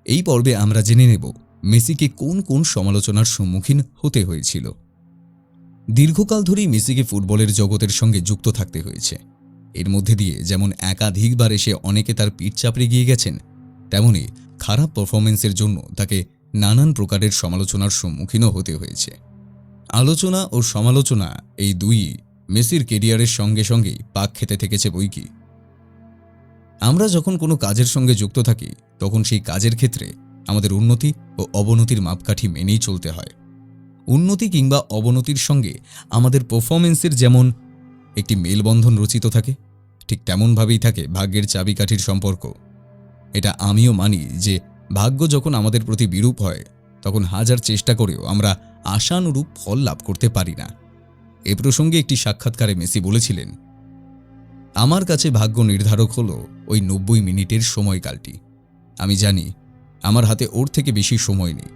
এই পর্বে আমরা জেনে নেব মেসিকে কোন কোন সমালোচনার সম্মুখীন হতে হয়েছিল। দীর্ঘকাল ধরেই মেসিকে ফুটবলের জগতের সঙ্গে যুক্ত থাকতে হয়েছে। এর মধ্যে দিয়ে যেমন একাধিকবার এসে অনেকে তার পিঠ চাপড়ে গিয়ে গেছেন, তেমনি খারাপ পারফরমেন্সের জন্য তাকে নানান প্রকারের সমালোচনার সম্মুখীনও হতে হয়েছে। আলোচনা ও সমালোচনা এই দুই মেসির কেরিয়ারের সঙ্গে সঙ্গেই পাক খেতে থেকেছে বইকি। আমরা যখন কোনো কাজের সঙ্গে যুক্ত থাকি তখন সেই কাজের ক্ষেত্রে আমাদের উন্নতি ও অবনতির মাপকাঠি মেনেই চলতে হয়। উন্নতি কিংবা অবনতির সঙ্গে আমাদের পারফরমেন্সের যেমন একটি মেলবন্ধন রচিত থাকে, ঠিক তেমনভাবেই থাকে ভাগ্যের চাবিকাঠির সম্পর্ক। এটা আমিও মানি যে ভাগ্য যখন আমাদের প্রতি বিরূপ হয় তখন হাজার চেষ্টা করেও আমরা আশানুরূপ ফল লাভ করতে পারি না। এ প্রসঙ্গে একটি সাক্ষাৎকারে মেসি বলেছিলেন, আমার কাছে ভাগ্য নির্ধারক হলো ওই 90 মিনিটের সময়কালটি। আমি জানি আমার হাতে ওর থেকে বেশি সময় নেই।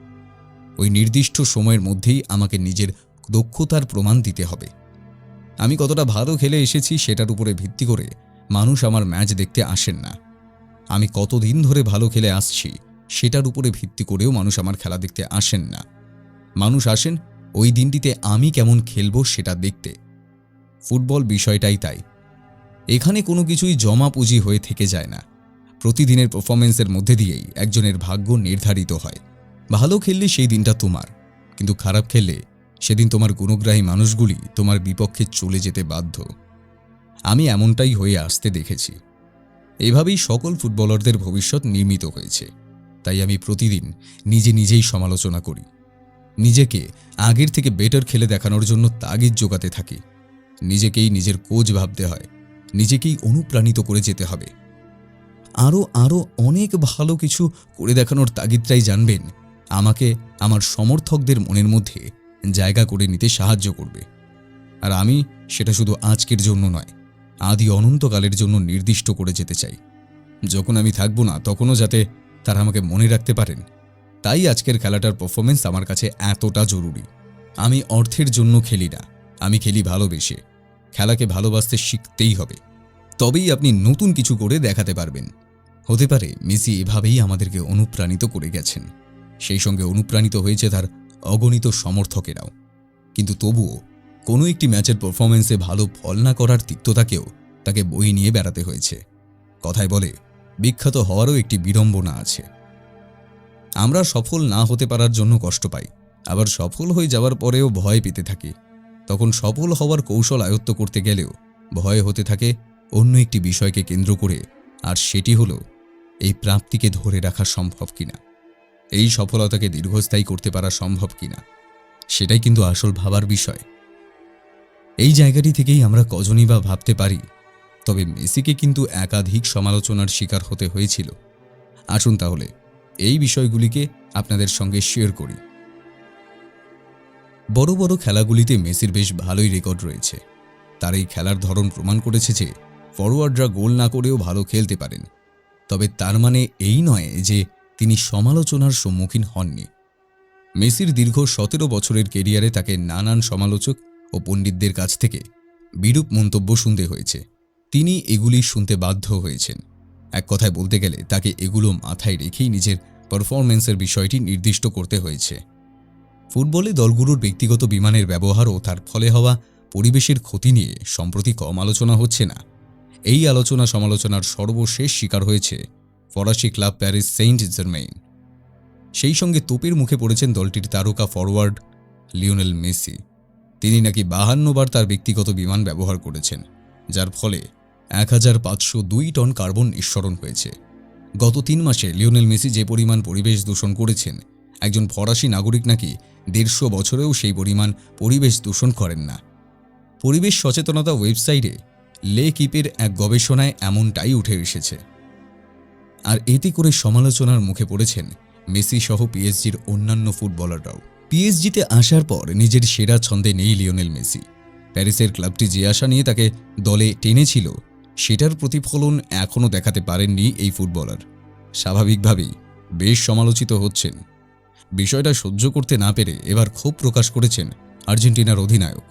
ওই নির্দিষ্ট সময়ের মধ্যেই আমাকে নিজের দক্ষতার প্রমাণ দিতে হবে। আমি কতটা ভালো খেলে এসেছি সেটার উপরে ভিত্তি করে মানুষ আমার ম্যাচ দেখতে আসেন না। আমি কতদিন ধরে ভালো খেলে আসছি সেটার উপরে ভিত্তি করেও মানুষ আমার খেলা দেখতে আসেন না। মানুষ আসেন ওই দিনটিতে আমি কেমন খেলবো সেটা দেখতে। ফুটবল বিষয়টাই তাই। এখানে কোনো কিছুই জমা পুঁজি হয়ে থেকে যায় না। প্রতিদিনের পারফরমেন্সের মধ্যে দিয়েই একজনের ভাগ্য নির্ধারিত হয়। ভালো খেললে সেই দিনটা তোমার, কিন্তু খারাপ খেললে সেদিন তোমার গুণগ্রাহী মানুষগুলি তোমার বিপক্ষে চলে যেতে বাধ্য। আমি এমনটাই হয়ে আসতে দেখেছি। এভাবেই সকল ফুটবলারদের ভবিষ্যৎ নির্মিত হয়েছে। তাই আমি প্রতিদিন নিজেই সমালোচনা করি। নিজেকে আগের থেকে বেটার খেলে দেখানোর জন্য তাগিদ জোগাতে থাকি। নিজেকেই নিজের কোচ ভাবতে হয়, নিজেকেই অনুপ্রাণিত করে যেতে হবে। আরও অনেক ভালো কিছু করে দেখানোর তাগিদটাই জানবেন আমাকে আমার সমর্থকদের মনের মধ্যে জায়গা করে নিতে সাহায্য করবে। আর আমি সেটা শুধু আজকের জন্য নয়, আদি অনন্তকালের জন্য নির্দিষ্ট করে যেতে চাই। যখন আমি থাকব না তখনও যাতে তারা আমাকে মনে রাখতে পারেন। তাই আজকের খেলাটার পারফরমেন্স আমার কাছে এতটা জরুরি। আমি অর্থের জন্য খেলি না, আমি খেলি ভালোবেসে। খেলাকে ভালোবাসতে শিখতেই হবে, তবেই আপনি নতুন কিছু করে দেখাতে পারবেন। হতে পারে মেসি এভাবেই আমাদেরকে অনুপ্রাণিত করে গেছেন, সেই সঙ্গে অনুপ্রাণিত হয়েছে তার অগণিত সমর্থকেরাও। কিন্তু তবুও কোনো একটি ম্যাচের পারফরমেন্সে ভালো ফল না করার তিক্ততাকেও তাকে বই নিয়ে বেড়াতে হয়েছে। কথায় বলে, বিখ্যাত হওয়ারও একটি বিড়ম্বনা আছে। আমরা সফল না হতে পারার জন্য কষ্ট পাই, আবার সফল হয়ে যাওয়ার পরেও ভয় পেতে থাকি। তখন সফল হওয়ার কৌশল আয়ত্ত করতে গেলেও ভয় হতে থাকে অন্য একটি বিষয়কে কেন্দ্র করে, আর সেটি হলো এই প্রাপ্তিকে ধরে রাখা সম্ভব কিনা, এই সফলতাকে দীর্ঘস্থায়ী করতে পারা সম্ভব কিনা। সেটাই কিন্তু আসল ভাবার বিষয়। এই জায়গাটি থেকেই আমরা কজনই বা ভাবতে পারি। তবে মেসিকে কিন্তু একাধিক সমালোচনার শিকার হতে হয়েছিল। আসুন তাহলে এই বিষয়গুলিকে আপনাদের সঙ্গে শেয়ার করি। বড় বড় খেলাগুলিতে মেসির বেশ ভালোই রেকর্ড রয়েছে। তার এই খেলার ধরন প্রমাণ করেছে যে ফরোয়ার্ডরা গোল না করেও ভালো খেলতে পারেন। তবে তার মানে এই নয় যে তিনি সমালোচনার সম্মুখীন হননি। মেসির দীর্ঘ 17 বছরের কেরিয়ারে তাকে নানান সমালোচক ও পণ্ডিতদের কাছ থেকে বিরূপ মন্তব্য শুনতে হয়েছে। তিনি এগুলি শুনতে বাধ্য হয়েছেন। এক কথায় বলতে গেলে তাকে এগুলো মাথায় রেখেই নিজের পারফরম্যান্সের বিষয়টি নির্দিষ্ট করতে হয়েছে। ফুটবলে দলগুলোর ব্যক্তিগত বিমানের ব্যবহার ও তার ফলে হওয়া পরিবেশের ক্ষতি নিয়ে সম্প্রতি কম আলোচনা হচ্ছে না। এই আলোচনা সমালোচনার সর্বশেষ শিকার হয়েছে ফরাসি ক্লাব প্যারিস সেন্ট জার্মেইন। সেই সঙ্গে তোপের মুখে পড়েছেন দলটির তারকা ফরওয়ার্ড লিওনেল মেসি। তিনি নাকি 52 বার তার ব্যক্তিগত বিমান ব্যবহার করেছেন, যার ফলে 1502 টন কার্বন নিঃসরণ হয়েছে। গত 3 মাসে লিওনেল মেসি যে পরিমাণ পরিবেশ দূষণ করেছেন, একজন ফরাসি নাগরিক নাকি 150 বছরেও সেই পরিমাণ পরিবেশ দূষণ করেন না। পরিবেশ সচেতনতা ওয়েবসাইটে লে কিপের এক গবেষণায় এমনটাই উঠে এসেছে। আর এতে করে সমালোচনার মুখে পড়েছেন মেসি সহ পিএসজির অন্যান্য ফুটবলাররাও। পিএসজিতে আসার পর নিজের সেরা ছন্দে নেই লিওনেল মেসি। প্যারিসের ক্লাবটি যে আশা নিয়ে তাকে দলে টেনেছিল সেটার প্রতিফলন এখনও দেখাতে পারেননি এই ফুটবলার। স্বাভাবিকভাবেই বেশ সমালোচিত হচ্ছেন। বিষয়টা সহ্য করতে না পেরে এবার ক্ষোভ প্রকাশ করেছেন আর্জেন্টিনার অধিনায়ক।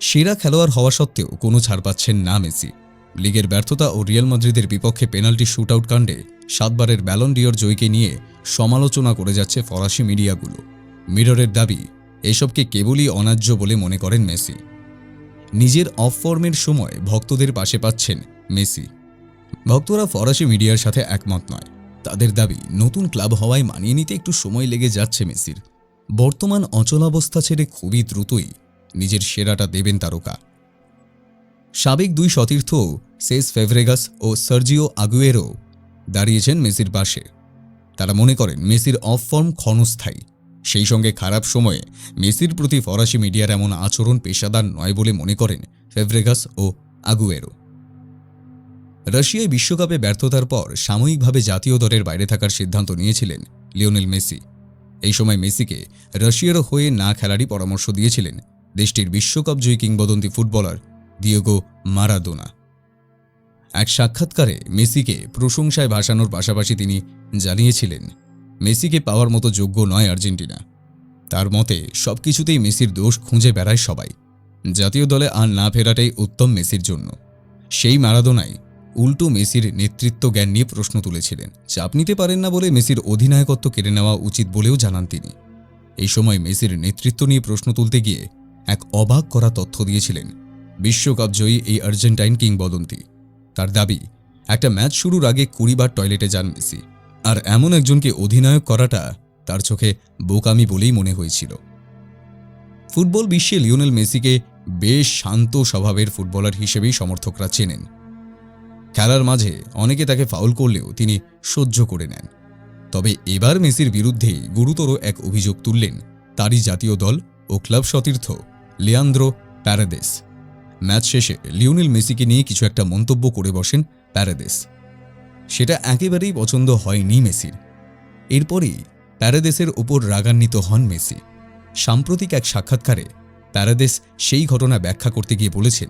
সেরা খেলোয়াড় হওয়া সত্ত্বেও কোনো ছাড় পাচ্ছেন না মেসি। লিগের ব্যর্থতা ও রিয়াল মাদ্রিদের বিপক্ষে পেনাল্টি শুটআউট কাণ্ডে 7বারের ব্যালন ডিওর জয়কে নিয়ে সমালোচনা করে যাচ্ছে ফরাসি মিডিয়াগুলো। মিররের দাবি, এসবকে কেবলই অন্যায্য বলে মনে করেন মেসি। নিজের অফ ফর্মের সময় ভক্তদের পাশে পাচ্ছেন মেসি। ভক্তরা ফরাসি মিডিয়ার সাথে একমত নয়। তাদের দাবি, নতুন ক্লাব হওয়ায় মানিয়ে নিতে একটু সময় লেগে যাচ্ছে মেসির। বর্তমান অচলাবস্থা ছেড়ে খুবই দ্রুতই নিজের সেরাটা দেবেন তারকা। সাবেক 2 সতীর্থ সেস ফেভরেগাস ও সার্জিও আগুয়েরো দাঁড়িয়েছেন মেসির পাশে। তারা মনে করেন মেসির অফ ফর্ম ক্ষণস্থায়ী। সেই সঙ্গে খারাপ সময়ে মেসির প্রতি ফরাসি মিডিয়ার এমন আচরণ পেশাদার নয় বলে মনে করেন ফেভরেগাস ও আগুয়েরো। রাশিয়ায় বিশ্বকাপে ব্যর্থতার পর সাময়িকভাবে জাতীয় দলের বাইরে থাকার সিদ্ধান্ত নিয়েছিলেন লিওনেল মেসি। এই সময় মেসিকে রাশিয়ার হয়ে না খেলারই পরামর্শ দিয়েছিলেন দেশটির বিশ্বকাপ জয়ী কিংবদন্তি ফুটবলার দিয়েগো মারাদোনা। এক সাক্ষাৎকারে মেসিকে প্রশংসায় ভাসানোর পাশাপাশি তিনি জানিয়েছিলেন, মেসিকে পাওয়ার মতো যোগ্য নয় আর্জেন্টিনা। তার মতে সবকিছুতেই মেসির দোষ খুঁজে বেড়ায় সবাই। জাতীয় দলে আর না ফেরাটাই উত্তম মেসির জন্য। সেই মারাদোনাই উল্টো মেসির নেতৃত্ব জ্ঞান নিয়ে প্রশ্ন তুলেছিলেন। চাপ নিতে পারেন না বলে মেসির অধিনায়কত্ব কেড়ে নেওয়া উচিত বলেও জানান তিনি। এই সময় মেসির নেতৃত্ব নিয়ে প্রশ্ন তুলতে গিয়ে এক অবাক করা তথ্য দিয়েছিলেন বিশ্বকাপ জয়ী এই আর্জেন্টাইন কিংবদন্তি। তার দাবি, একটা ম্যাচ শুরুর আগে 20 বার টয়লেটে যান মেসি। আর এমন একজনকে অধিনায়ক করাটা তার চোখে বোকামি বলেই মনে হয়েছিল। ফুটবল বিশ্বে লিওনেল মেসিকে বেশ শান্ত স্বভাবের ফুটবলার হিসেবেই সমর্থকরা চেনেন। খেলার মাঝে অনেকে তাকে ফাউল করলেও তিনি সহ্য করে নেন। তবে এবার মেসির বিরুদ্ধে গুরুতর এক অভিযোগ তুললেন তারই জাতীয় দল ও ক্লাব সতীর্থ লিয়ান্দ্রো প্যারাদেস। ম্যাচ শেষে লিওনেল মেসিকে নিয়ে কিছু একটা মন্তব্য করে বসেন প্যারাদেস। সেটা একেবারেই পছন্দ হয়নি মেসির। এরপরেই প্যারাদেসের ওপর রাগান্বিত হন মেসি। সাম্প্রতিক এক সাক্ষাৎকারে প্যারাদেস সেই ঘটনা ব্যাখ্যা করতে গিয়ে বলেছেন,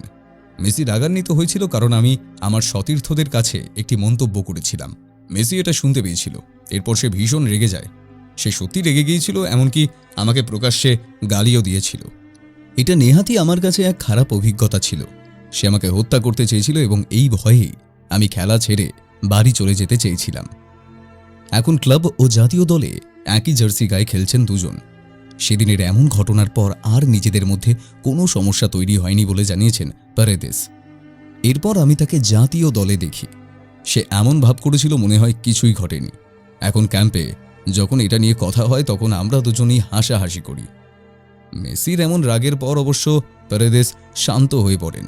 মেসি রাগান্বিত হয়েছিল কারণ আমি আমার সতীর্থদের কাছে একটি মন্তব্য করেছিলাম। মেসি এটা শুনতে পেয়েছিল। এরপর সে ভীষণ রেগে যায়। সে সত্যি রেগে গিয়েছিল, এমনকি আমাকে প্রকাশ্যে গালিও দিয়েছিল। এটা নেহাতি আমার কাছে এক খারাপ অভিজ্ঞতা ছিল। সে আমাকে হত্যা করতে চেয়েছিল এবং এই ভয়েই আমি খেলা ছেড়ে বাড়ি চলে যেতে চেয়েছিলাম। এখন ক্লাব ও জাতীয় দলে একই জার্সি গায়ে খেলছেন দুজন। সেদিনের এমন ঘটনার পর আর নিজেদের মধ্যে কোনো সমস্যা তৈরি হয়নি বলে জানিয়েছেন প্যারাদেস। এরপর আমি তাকে জাতীয় দলে দেখি। সে এমন ভাব করেছিল মনে হয় কিছুই ঘটেনি। এখন ক্যাম্পে যখন এটা নিয়ে কথা হয় তখন আমরা দুজনেই হাসাহাসি করি। মেসির এমন রাগের পর অবশ্য প্যারাদেস শান্ত হয়ে পড়েন।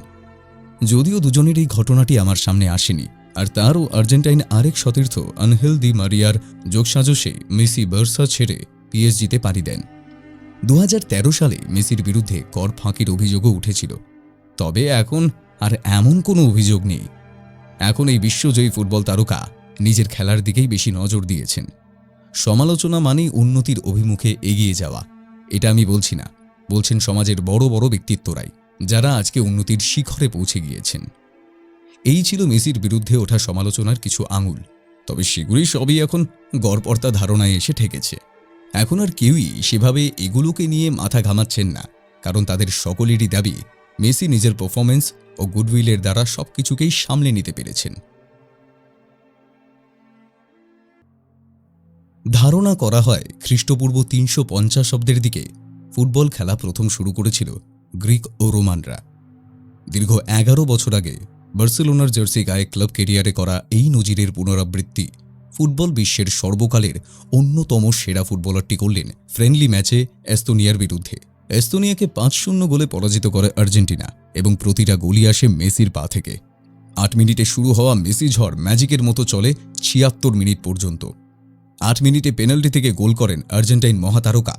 যদিও দুজনের এই ঘটনাটি আমার সামনে আসেনি, আর তারও আর্জেন্টাইন আরেক সতীর্থ আনহেল দি মারিয়ার যোগসাজশে মেসি বার্সা ছেড়ে পিএসজিতে পাড়ি দেন। 2013 সালে মেসির বিরুদ্ধে কর ফাঁকির অভিযোগও উঠেছিল। তবে এখন আর এমন কোনো অভিযোগ নেই। এখন এই বিশ্বজয়ী ফুটবল তারকা নিজের খেলার দিকেই বেশি নজর দিয়েছেন। সমালোচনা মানেই উন্নতির অভিমুখে এগিয়ে যাওয়া, এটা আমি বলছি না। বলছেন সমাজের বড় বড় ব্যক্তিত্বরাই, যারা আজকে উন্নতির শিখরে পৌঁছে গিয়েছেন। এই ছিল মেসির বিরুদ্ধে ওঠা সমালোচনার কিছু আঙুল। তবে সেগুলি সবই এখন গড়পড়তা ধারণায় এসে ঠেকেছে। এখন আর কেউই সেভাবে এগুলোকে নিয়ে মাথা ঘামাচ্ছেন না, কারণ তাদের সকলেরই দাবি মেসি নিজের পারফরমেন্স ও গুডউইলের দ্বারা সবকিছুকেই সামলে নিতে পেরেছেন। ধারণা করা হয় খ্রিস্টপূর্ব 350 অব্দের দিকে ফুটবল খেলা প্রথম শুরু করেছিল গ্রিক ও রোমানরা। দীর্ঘ 11 বছর আগে বার্সেলোনার জার্সি গায়ে ক্লাব কেরিয়ারে করা এই নজিরের পুনরাবৃত্তি ফুটবল বিশ্বের সর্বকালের অন্যতম সেরা ফুটবলারটি করলেন ফ্রেন্ডলি ম্যাচে এস্তোনিয়ার বিরুদ্ধে। এস্তোনিয়াকে 5-0 গোলে পরাজিত করে আর্জেন্টিনা এবং প্রতিটা গোলই আসে মেসির পা থেকে। 8 মিনিটে শুরু হওয়া মেসি ঝড় ম্যাজিকের মতো চলে 76 মিনিট পর্যন্ত। 8 মিনিটে পেনাল্টি থেকে গোল করেন আর্জেন্টাইন মহাতারকা।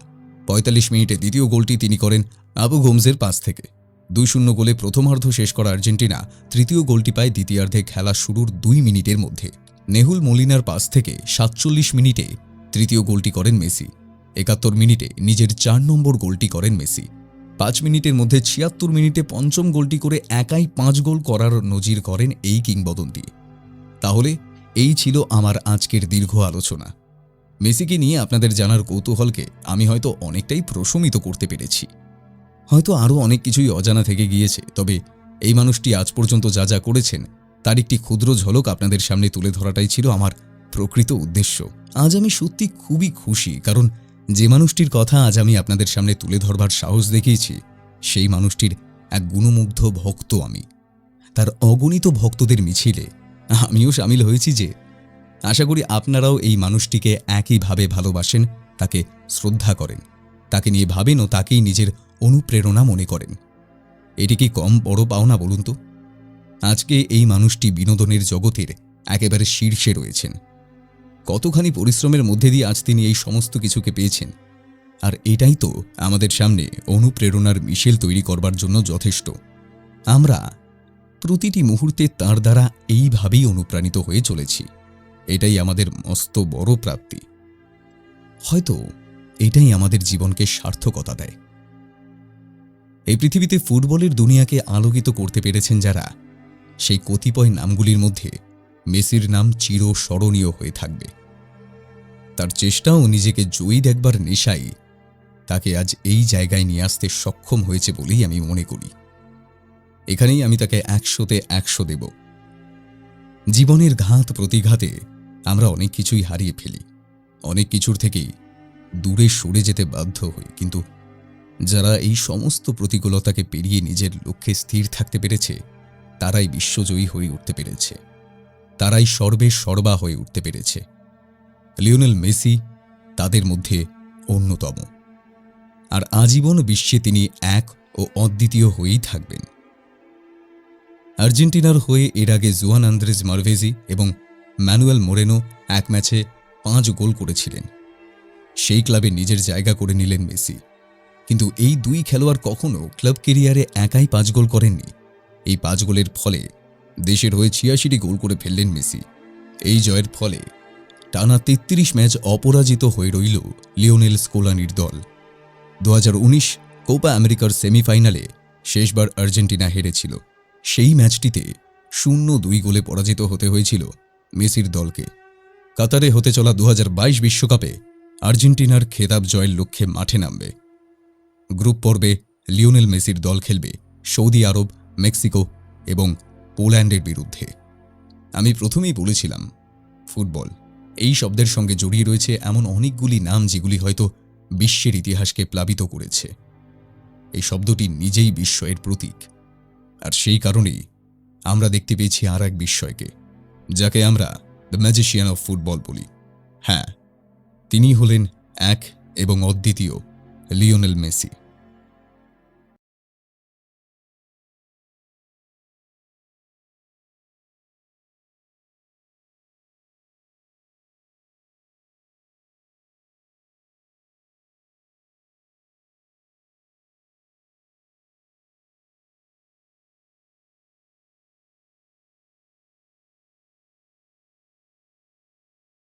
45 মিনিটে দ্বিতীয় গোলটি তিনি করেন আবু গোমজের পাস থেকে। 2-0 গোলে প্রথমার্ধ শেষ করা আর্জেন্টিনা তৃতীয় গোলটি পায় দ্বিতীয়ার্ধে খেলা শুরুর 2 মিনিটের মধ্যে। নেহুল মলিনার পাস থেকে 47 মিনিটে তৃতীয় গোলটি করেন মেসি। 71 মিনিটে নিজের 4 নম্বর গোলটি করেন মেসি। 5 মিনিটের মধ্যে 76 মিনিটে পঞ্চম গোলটি করে একাই 5 গোল করার নজির করেন এই কিংবদন্তি। তাহলে এই ছিল আমার আজকের দীর্ঘ আলোচনা। মেসিকে নিয়ে আপনাদের জানার কৌতূহলকে আমি হয়তো অনেকটাই প্রশমিত করতে পেরেছি। হয়তো আরও অনেক কিছুই অজানা থেকে গিয়েছে, তবে এই মানুষটি আজ পর্যন্ত যা যা করেছেন তার একটি ক্ষুদ্র ঝলক আপনাদের সামনে তুলে ধরাটাই ছিল আমার প্রকৃত উদ্দেশ্য। আজ আমি সত্যি খুবই খুশি, কারণ যে মানুষটির কথা আজ আমি আপনাদের সামনে তুলে ধরবার সাহস দেখিয়েছি, সেই মানুষটির এক গুণমুগ্ধ ভক্ত আমি। তার অগণিত ভক্তদের মিছিলে আমিও সামিল হয়েছি। যে আশা করি আপনারাও এই মানুষটিকে একইভাবে ভালোবাসেন, তাকে শ্রদ্ধা করেন, তাকে নিয়ে ভাবেন ও তাকেই নিজের অনুপ্রেরণা মনে করেন। এটি কি কম বড় পাওনা বলুন তো? আজকে এই মানুষটি বিনোদনের জগতের একেবারে শীর্ষে রয়েছেন। কতখানি পরিশ্রমের মধ্যে দিয়ে আজ তিনি এই সমস্ত কিছুকে পেয়েছেন, আর এটাই তো আমাদের সামনে অনুপ্রেরণার মিশেল তৈরি করবার জন্য যথেষ্ট। আমরা প্রতিটি মুহূর্তে তার দ্বারা এইভাবেই অনুপ্রাণিত হয়ে চলেছি। এটাই আমাদের মস্ত বড় প্রাপ্তি। হয়তো এটাই আমাদের জীবনকে সার্থকতা দেয়। এই পৃথিবীতে ফুটবলের দুনিয়াকে আলোকিত করতে পেরেছেন যারা, সেই কতিপয় নামগুলির মধ্যে মেসির নাম চিরস্মরণীয় হয়ে থাকবে। তার চেষ্টা ও নিজেকে জয়ী দেখবার নেশাই তাকে আজ এই জায়গায় নিয়ে আসতে সক্ষম হয়েছে বলেই আমি মনে করি। এখানেই আমি তাকে 100-তে 100 দেব। জীবনের ঘাত প্রতিঘাতে আমরা অনেক কিছুই হারিয়ে ফেলি, অনেক কিছুর থেকেই দূরে সরে যেতে বাধ্য হই, কিন্তু যারা এই সমস্ত প্রতিকূলতাকে পেরিয়ে নিজের লক্ষ্যে স্থির থাকতে পেরেছে, তারাই বিশ্বজয়ী হয়ে উঠতে পেরেছে, তারাই সর্বে সর্বা হয়ে উঠতে পেরেছে। লিওনেল মেসি তাদের মধ্যে অন্যতম, আর আজীবন বিশ্বে তিনি এক ও অদ্বিতীয় হয়েই থাকবেন। আর্জেন্টিনার হয়ে এর আগে জুয়ান আন্দ্রেস মার্ভেজি এবং ম্যানুয়েল মোরেনো এক ম্যাচে 5 গোল করেছিলেন। সেই ক্লাবে নিজের জায়গা করে নিলেন মেসি। কিন্তু এই দুই খেলোয়াড় কখনো ক্লাব কেরিয়ারে একাই 5 গোল করেননি। এই 5 গোলের ফলে দেশের হয়ে 86টি গোল করে ফেললেন মেসি। এই জয়ের ফলে টানা 33 ম্যাচ অপরাজিত হয়ে রইল লিওনেল স্কোলানির দল। 2019 কোপা আমেরিকার সেমিফাইনালে শেষবার আর্জেন্টিনা হেরেছিল। সেই ম্যাচটিতে 0-2 গোলে পরাজিত হতে হয়েছিল মেসির দলকে। কাতারে হতে চলা 2022 বিশ্বকাপে আর্জেন্টিনার খেতাব জয়ের লক্ষ্যে মাঠে নামবে। গ্রুপ পর্বে লিওনেল মেসির দল খেলবে সৌদি আরব, মেক্সিকো এবং পোল্যান্ডের বিরুদ্ধে। আমি প্রথমেই বলেছিলাম, ফুটবল এই শব্দের সঙ্গে জড়িয়ে রয়েছে এমন অনেকগুলি নাম যেগুলি হয়তো বিশ্বের ইতিহাসকে প্লাবিত করেছে। এই শব্দটি নিজেই বিস্ময়ের প্রতীক, আর সেই কারণেই আমরা দেখতে পেয়েছি আর এক বিস্ময়কে, যাকে আমরা দ্য ম্যাজিশিয়ান অফ ফুটবল বলি। হ্যাঁ, তিনি হলেন এক এবং অদ্বিতীয় লিওনেল মেসি।